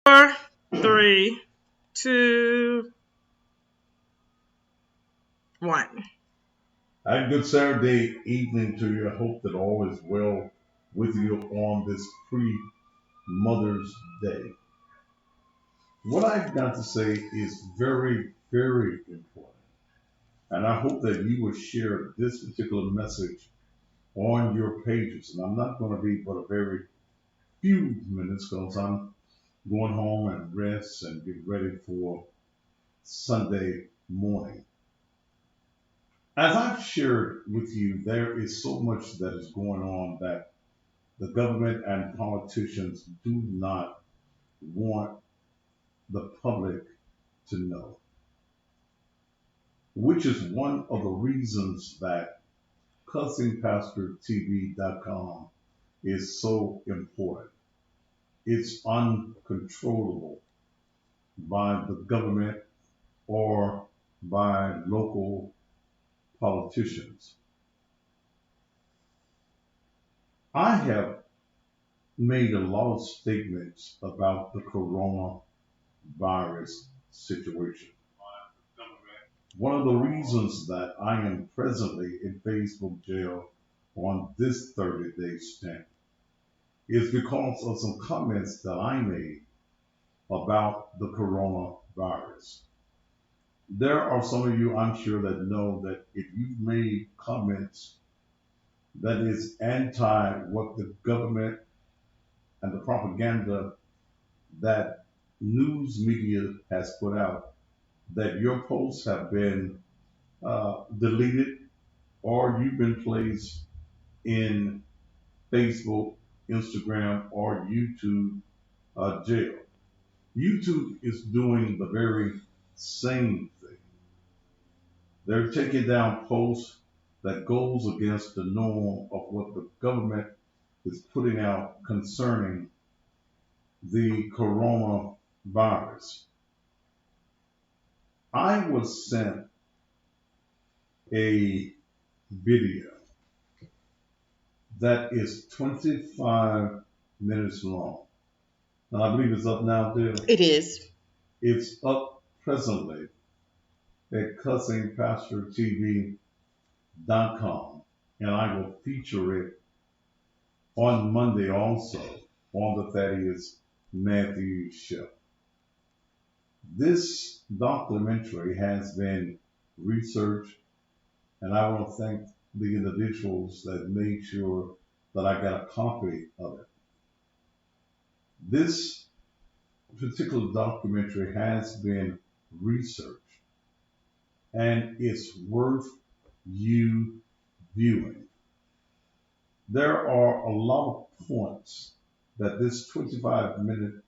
Four, three, two, one. And good Saturday evening to you. I hope that all is well with you on this pre-Mother's Day. What I've got to say is very, very important. And I hope that you will share this particular message on your pages. And I'm not going to be but a very few minutes because I'm going home and rest and get ready for Sunday morning. As I've shared with you, there is so much that is going on that the government and politicians do not want the public to know, which is one of the reasons that CussingPastorTV.com is so important. It's uncontrollable by the government or by local politicians. I have made a lot of statements about the coronavirus situation. One of the reasons that I am presently in Facebook jail on this 30-day stint is because of some comments that I made about the coronavirus. There are some of you, I'm sure, that know that if you've made comments that is anti what the government and the propaganda that news media has put out, that your posts have been deleted or you've been placed in Facebook, Instagram, or YouTube jail. YouTube is doing the very same thing. They're taking down posts that goes against the norm of what the government is putting out concerning the coronavirus. I was sent a video that is 25 minutes long. And I believe it's up now, too. It is. It's up presently at CussingPastorTV.com. And I will feature it on Monday also on the Thaddeus Matthews Show. This documentary has been researched, and I want to thank the individuals that made sure that I got a copy of it. This particular documentary has been researched, and it's worth you viewing. There are a lot of points that this 25-minute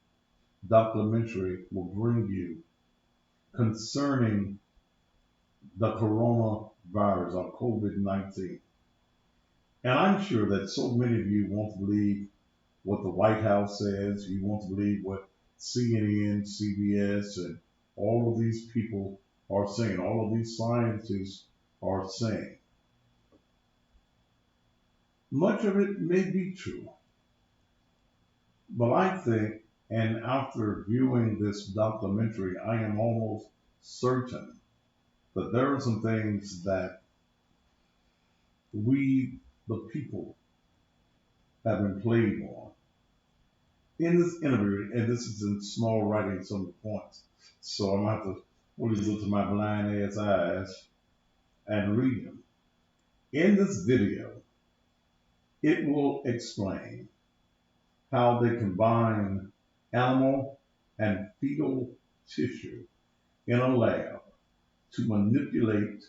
documentary will bring you concerning the coronavirus or COVID-19. And I'm sure that so many of you won't believe what the White House says. You won't believe what CNN, CBS, and all of these people are saying, all of these scientists are saying. Much of it may be true, but I think, and after viewing this documentary, I am almost certain that there are some things that we, the people, have been played on. In this interview, and this is in small writing, some of the points, so I'm going to have to really look to my blind ass eyes and read them. In this video, it will explain how they combine animal and fetal tissue in a lab to manipulate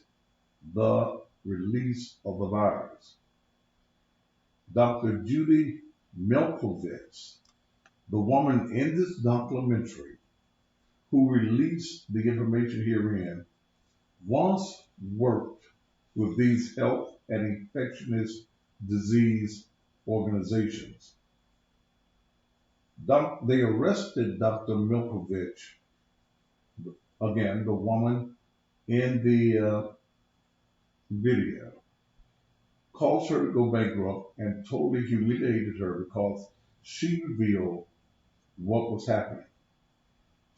the release of the virus. Dr. Judy Milkovich, the woman in this documentary who released the information herein, once worked with these health and infectious disease organizations. They arrested Dr. Milkovich, again, the woman in the video, caused her to go bankrupt and totally humiliated her because she revealed what was happening.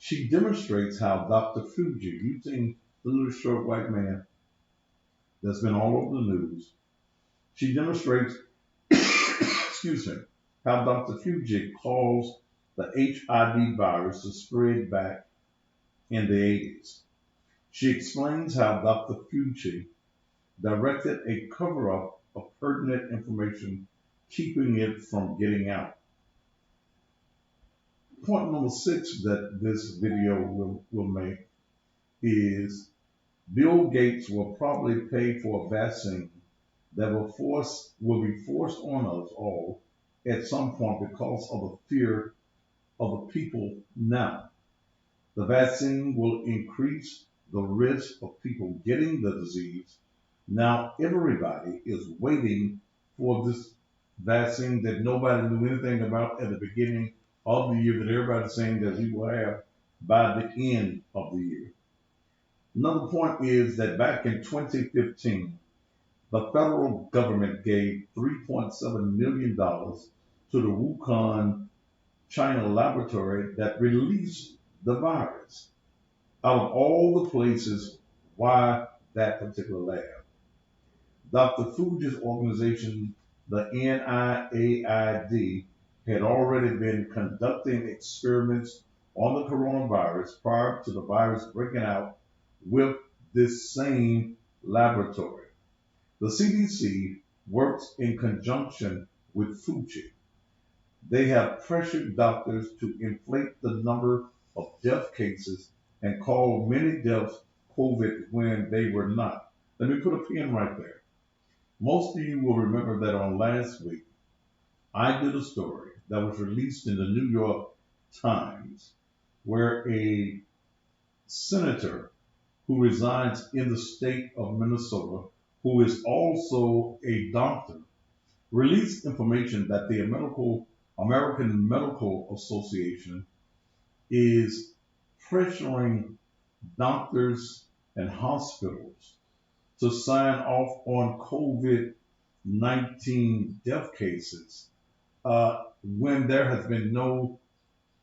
She demonstrates how Dr. Fuji, using the little short white man that's been all over the news, she demonstrates, excuse me, how Dr. Fuji caused the HIV virus to spread back in the 80s. She explains how Dr. Fuji directed a cover-up of pertinent information, keeping it from getting out. Point number 6 that this video will make is Bill Gates will probably pay for a vaccine that will be forced on us all at some point because of the fear of the people now. The vaccine will increase the risk of people getting the disease. Now everybody is waiting for this vaccine that nobody knew anything about at the beginning of the year, that everybody's saying that we will have by the end of the year. Another point is that back in 2015, the federal government gave $3.7 million to the Wuhan, China laboratory that released the virus. Out of all the places, why that particular lab? Dr. Fuji's organization, the NIAID, had already been conducting experiments on the coronavirus prior to the virus breaking out with this same laboratory. The CDC works in conjunction with Fuji. They have pressured doctors to inflate the number of death cases and call many deaths COVID when they were not. Let me put a pin right there. Most of you will remember that on last week, I did a story that was released in the New York Times where a senator who resides in the state of Minnesota, who is also a doctor, released information that the American Medical Association is pressuring doctors and hospitals to sign off on COVID-19 death cases when there has been no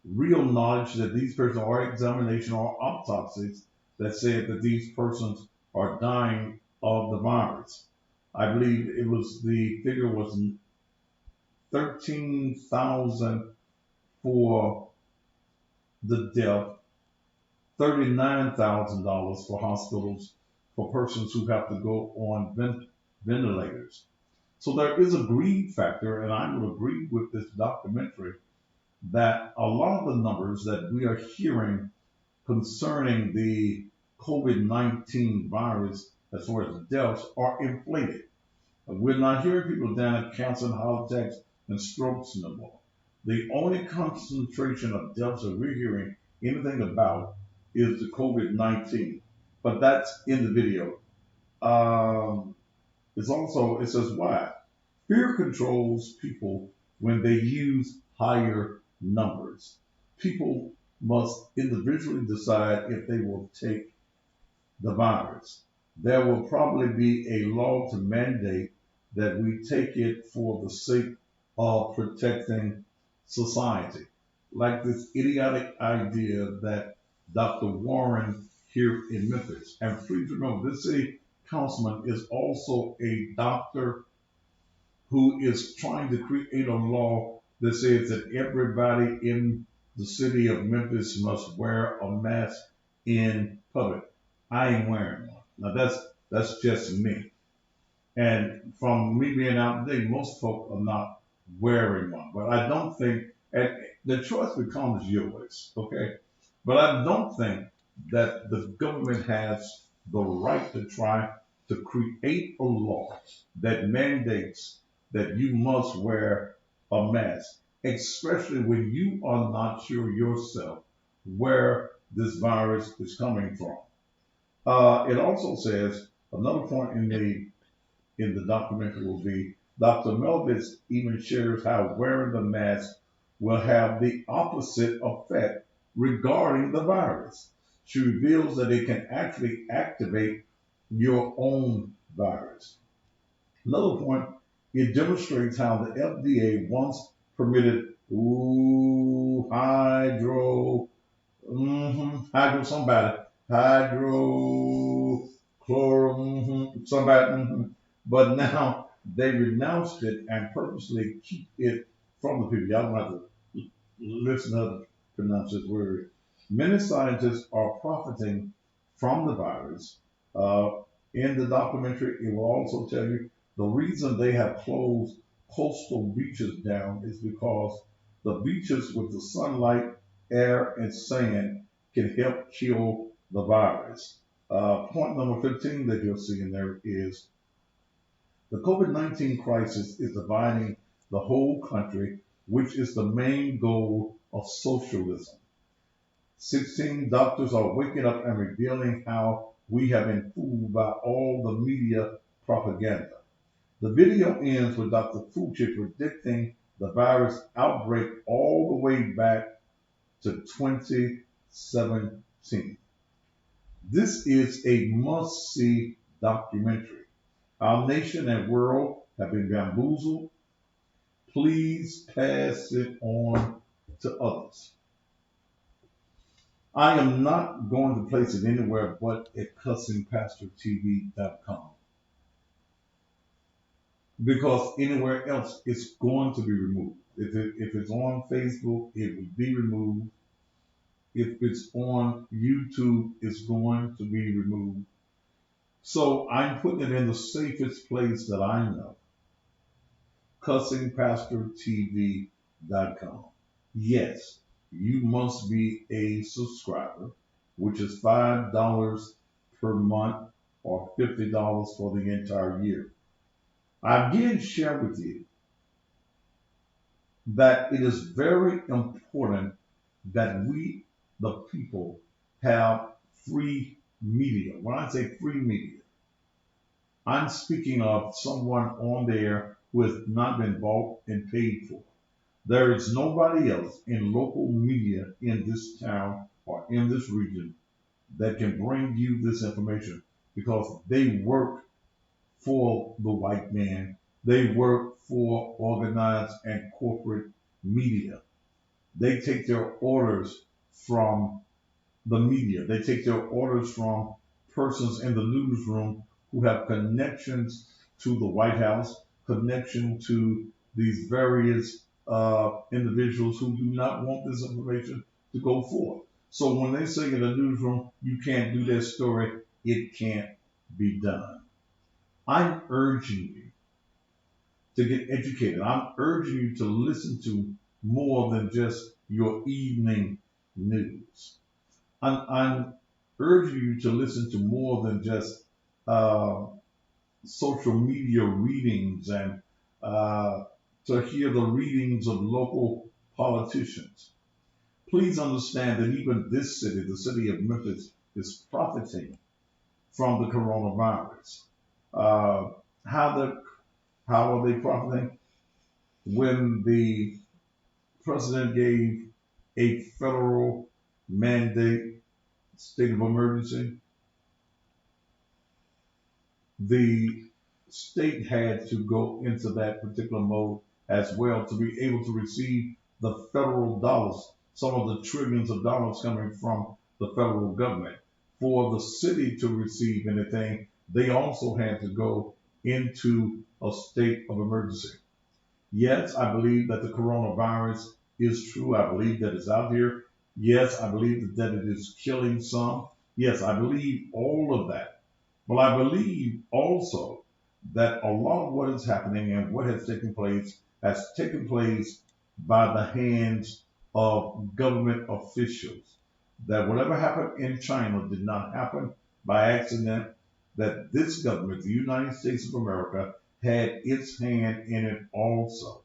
real knowledge that these persons or examination or autopsies that said that these persons are dying of the virus. I believe the figure was 13,000 for the death, $39,000 for hospitals for persons who have to go on ventilators. So there is a greed factor, and I would agree with this documentary that a lot of the numbers that we are hearing concerning the COVID-19 virus as far as deaths are inflated. We're not hearing people down at cancer and heart attacks and strokes no more. The only concentration of deaths that we're hearing anything about is the COVID-19. But that's in the video. It says why? Fear controls people when they use higher numbers. People must individually decide if they will take the virus. There will probably be a law to mandate that we take it for the sake of protecting society. Like this idiotic idea that Dr. Warren here in Memphis, and please remember, this city councilman is also a doctor who is trying to create a law that says that everybody in the city of Memphis must wear a mask in public. I ain't wearing one. Now that's just me. And from me being out today, most folk are not wearing one. But I don't think, and the choice becomes yours, okay? But I don't think that the government has the right to try to create a law that mandates that you must wear a mask, especially when you are not sure yourself where this virus is coming from. It also says another point in the documentary will be Dr. Melvitz even shares how wearing the mask will have the opposite effect regarding the virus. She reveals that it can actually activate your own virus. Another point, it demonstrates how the FDA once permitted hydro somebody, hydrochloro, somebody. But now they renounced it and purposely keep it from the people. Y'all don't have to listen to how to pronounce this word. Many scientists are profiting from the virus. Uh, in the documentary, it will also tell you the reason they have closed coastal beaches down is because the beaches with the sunlight, air, and sand can help kill the virus. Point number 15 that you'll see in there is the COVID-19 crisis is dividing the whole country, which is the main goal of socialism. 16 doctors are waking up and revealing how we have been fooled by all the media propaganda. The video ends with Dr. Fauci predicting the virus outbreak all the way back to 2017. This is a must see documentary. Our nation and world have been bamboozled. Please pass it on to others. I am not going to place it anywhere but at cussingpastortv.com because anywhere else it's going to be removed. If it's on Facebook, it will be removed. If it's on YouTube, it's going to be removed. So I'm putting it in the safest place that I know, cussingpastortv.com. Yes, you must be a subscriber, which is $5 per month or $50 for the entire year. I again share with you that it is very important that we, the people, have free media. When I say free media, I'm speaking of someone on there who has not been bought and paid for. There is nobody else in local media in this town or in this region that can bring you this information because they work for the white man. They work for organized and corporate media. They take their orders from the media. They take their orders from persons in the newsroom who have connections to the White House, connection to these various individuals who do not want this information to go forth. So when they say in the newsroom, you can't do this story, it can't be done. I'm urging you to get educated. I'm urging you to listen to more than just your evening news. I'm urging you to listen to more than just uh, social media readings and to hear the readings of local politicians. Please understand that even this city, the city of Memphis, is profiting from the coronavirus. Uh, how the how are they profiting? When the president gave a federal mandate state of emergency, the state had to go into that particular mode as well to be able to receive the federal dollars, some of the trillions of dollars coming from the federal government. For the city to receive anything, they also had to go into a state of emergency. Yes, I believe that the coronavirus is true. I believe that it's out here. Yes, I believe that it is killing some. Yes, I believe all of that. Well, I believe also that a lot of what is happening and what has taken place by the hands of government officials. That whatever happened in China did not happen by accident, that this government, the United States of America, had its hand in it also.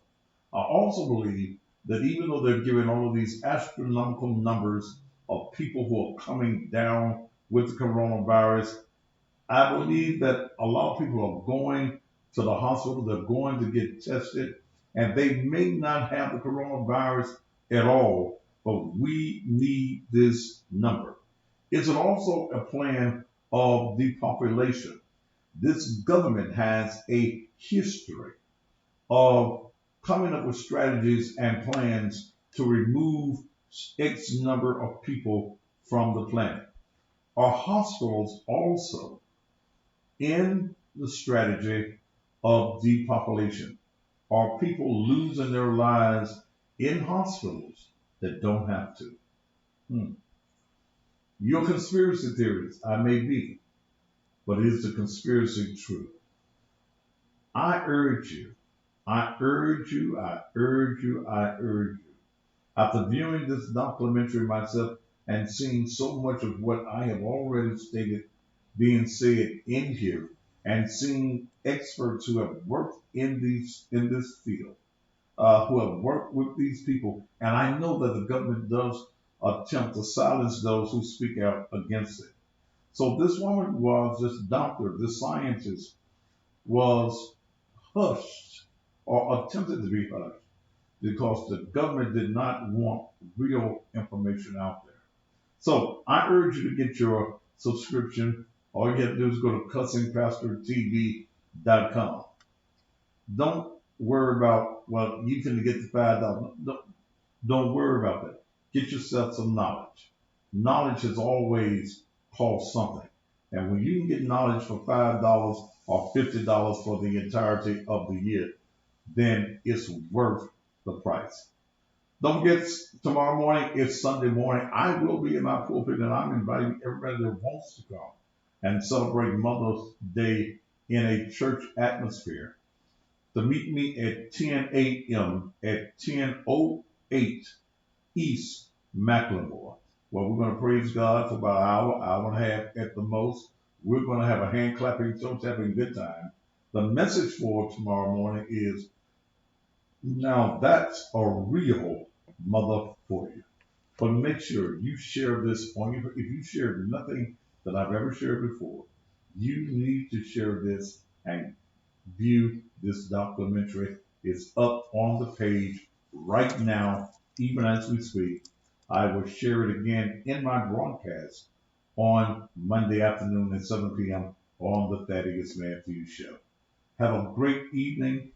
I also believe that even though they're giving all of these astronomical numbers of people who are coming down with the coronavirus, I believe that a lot of people are going to the hospital, they're going to get tested, and they may not have the coronavirus at all, but we need this number. Is it also a plan of depopulation? This government has a history of coming up with strategies and plans to remove X number of people from the planet. Are hospitals also in the strategy of depopulation? Are people losing their lives in hospitals that don't have to? Hmm. Your conspiracy theories, I may be, but is the conspiracy true? I urge you, I urge you, I urge you, I urge you. After viewing this documentary myself and seeing so much of what I have already stated being said in here, and seeing experts who have worked in this field, who have worked with these people, and I know that the government does attempt to silence those who speak out against it. So this woman was, this doctor, this scientist was hushed or attempted to be hushed because the government did not want real information out there. So I urge you to get your subscription. All you have to do is go to cussingpastortv.com. Don't worry about, well, you can get the $5. Don't worry about that. Get yourself some knowledge. Knowledge has always cost something. And when you can get knowledge for $5 or $50 for the entirety of the year, then it's worth the price. Don't forget, tomorrow morning, it's Sunday morning. I will be in my pulpit, and I'm inviting everybody that wants to come and celebrate Mother's Day in a church atmosphere to meet me at 10 a.m. at 10:08 East Macklemore. Well, we're going to praise God for about an hour, hour and a half at the most. We're going to have a hand clapping church, having a good time. The message for tomorrow morning is, now that's a real mother for you. But make sure you share this on your, if you shared nothing that I've ever shared before, you need to share this and view this documentary. It's up on the page right now, even as we speak. I will share it again in my broadcast on Monday afternoon at 7 p.m. on the Thaddeus Matthews Show. Have a great evening.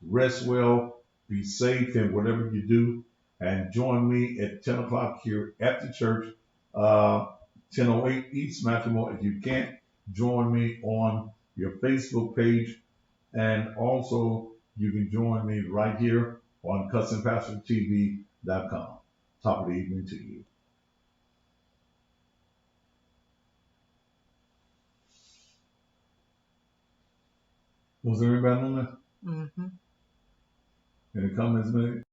Rest well. Be safe in whatever you do. And join me at 10 o'clock here at the church, 1008 East Macklemore. If you can't, join me on your Facebook page. And also, you can join me right here on CussingPastorTV.com. Top of the evening to you. Was there anybody on there? Mm-hmm. Any comments made?